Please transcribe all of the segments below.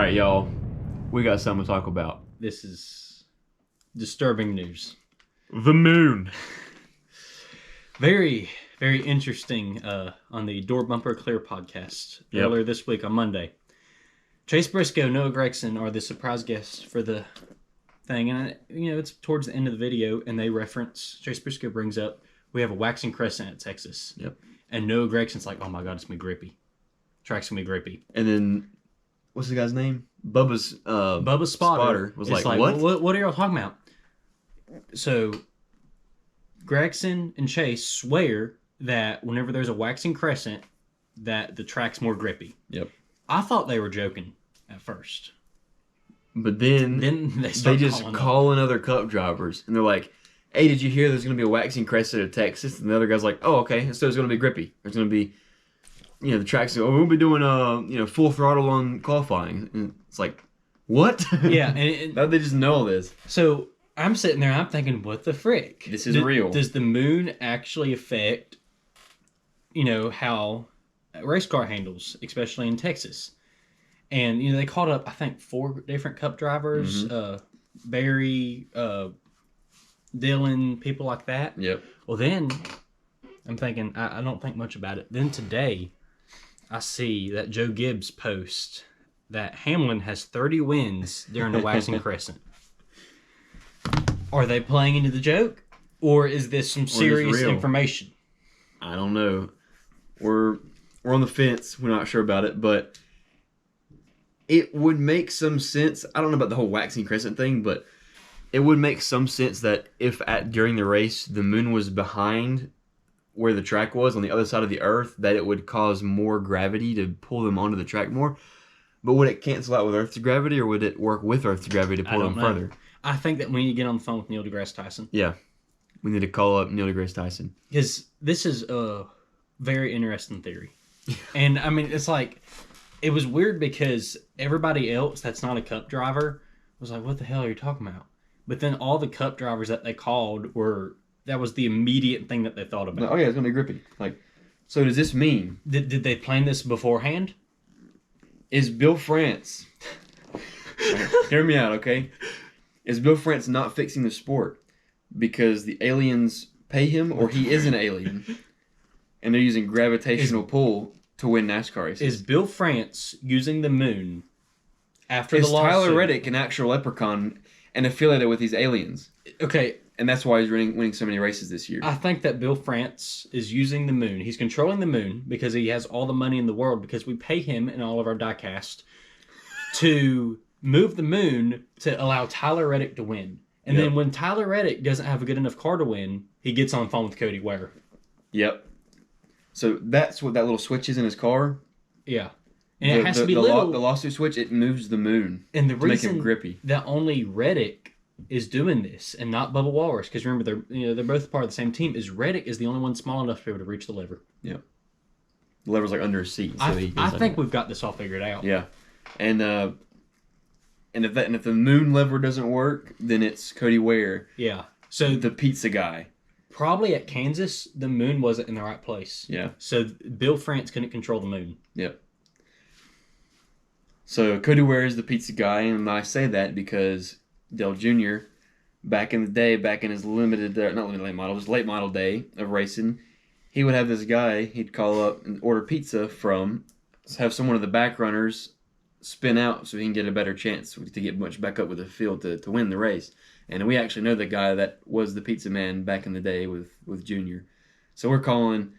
right, y'all. We got something to talk about. This is disturbing news. The moon. Very, very interesting on the Door Bumper Clear podcast earlier this week on Monday. Chase Briscoe, Noah Gregson are the surprise guests for the thing. And, it's towards the end of the video, and they reference, Chase Briscoe brings up, we have a waxing crescent at Texas. Yep. And Noah Gregson's like, oh my God, it's going to be grippy. Track's going to be grippy. And then, what's the guy's name? Bubba's spotter was like, what? What are y'all talking about? So, Gregson and Chase swear that whenever there's a waxing crescent, that the track's more grippy. Yep. I thought they were joking at first. But then they just call in other cup drivers, and they're like, hey, did you hear there's going to be a waxing crescent at Texas? And the other guy's like, oh, okay, so it's going to be grippy. There's going to be, the track's, we'll be doing, full throttle on qualifying. And it's like, what? Yeah. How did they just know this? So I'm sitting there, I'm thinking, what the frick? This is real. Does the moon actually affect, how a race car be especially in Texas? And, they called up, I think, 4 different cup drivers, Barry, Dylan, people like that. Yep. Well, then I'm thinking, I don't think much about it. Then today, I see that Joe Gibbs post that Hamlin has 30 wins during the waxing crescent. Are they playing into the joke, or is this some serious information? I don't know. We're on the fence. We're not sure about it, but it would make some sense. I don't know about the whole waxing crescent thing, but it would make some sense that if during the race the moon was behind where the track was on the other side of the earth, that it would cause more gravity to pull them onto the track more. But would it cancel out with Earth's gravity, or would it work with Earth's gravity to pull them further? I think that we need to get on the phone with Neil deGrasse Tyson. Yeah. We need to call up Neil deGrasse Tyson. Because this is a very interesting theory. And, it's like, it was weird because everybody else that's not a cup driver was like, what the hell are you talking about? But then all the cup drivers that they called that was the immediate thing that they thought about. Oh, yeah, it's going to be grippy. Like, so does this mean... Did they plan this beforehand? Is Bill France... Hear me out, okay? Is Bill France not fixing the sport because the aliens pay him, or he is an alien, and they're using gravitational pull to win NASCAR races? Is Bill France using the moon after the lawsuit? Is Tyler Reddick an actual leprechaun and affiliated with these aliens? Okay. And that's why he's winning so many races this year. I think that Bill France is using the moon. He's controlling the moon because he has all the money in the world, because we pay him and all of our diecast to move the moon to allow Tyler Reddick to win. And then when Tyler Reddick doesn't have a good enough car to win, he gets on the phone with Cody Ware. Yep. So that's what that little switch is in his car. Yeah. And it has to be little. The lawsuit switch, it moves the moon and the to make him grippy. That only Reddick is doing this and not Bubba Walrus, because remember they're both part of the same team, is Reddick is the only one small enough to be able to reach the lever. Yep. The lever's like under his seat. So I think we've got this all figured out. Yeah. And if the moon lever doesn't work, then it's Cody Ware. Yeah. So the pizza guy. Probably at Kansas, the moon wasn't in the right place. Yeah. So Bill France couldn't control the moon. Yep. So Cody Ware is the pizza guy, and I say that because Dale Jr., back in the day, back in his late model day of racing, he would have this guy he'd call up and order pizza from, have someone of the back runners spin out so he can get a better chance to get much back up with the field to win the race. And we actually know the guy that was the pizza man back in the day with Junior. So we're calling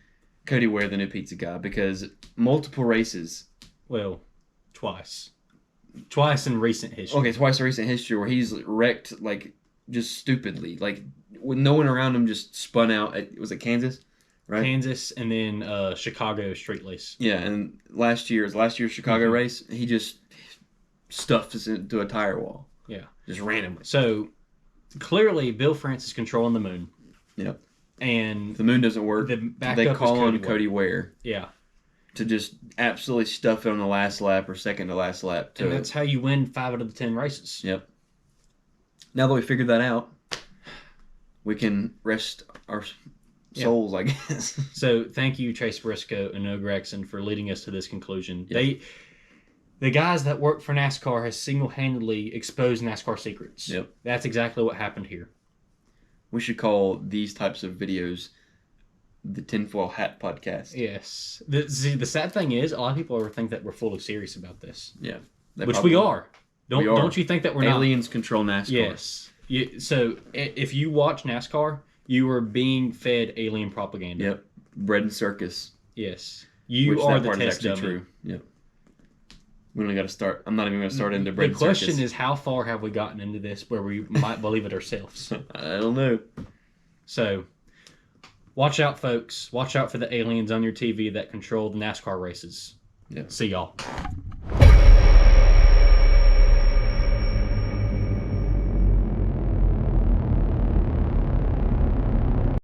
Cody Ware the new pizza guy because multiple races. Well, twice. Twice in recent history. Okay, twice in recent history where he's wrecked, just stupidly. With no one around him, just spun out. Was it Kansas? Right? Kansas, and then Chicago street race. Yeah, and last year's Chicago race, he just stuffed us into a tire wall. Yeah. Just randomly. So, clearly, Bill France is controlling the moon. Yep. And if the moon doesn't work, they call on Cody Ware. Yeah. To just absolutely stuff it on the last lap or second to last lap. And that's how you win 5 out of the 10 races. Yep. Now that we figured that out, we can rest our souls, I guess. So thank you, Chase Briscoe and Noah Gregson, for leading us to this conclusion. Yep. The guys that work for NASCAR has single-handedly exposed NASCAR secrets. Yep. That's exactly what happened here. We should call these types of videos the Tinfoil Hat Podcast. Yes. The sad thing is, a lot of people think that we're fully serious about this. Yeah. Which we are. Don't you think that we're Aliens control NASCAR. Yes. So if you watch NASCAR, you are being fed alien propaganda. Yep. Bread and circus. Yes. You are the test dummy. True. Yep. We only got to start. I'm not even going to start into bread and circus. The question is, how far have we gotten into this where we might believe it ourselves? I don't know. So, watch out, folks. Watch out for the aliens on your TV that control the NASCAR races. Yeah. See y'all.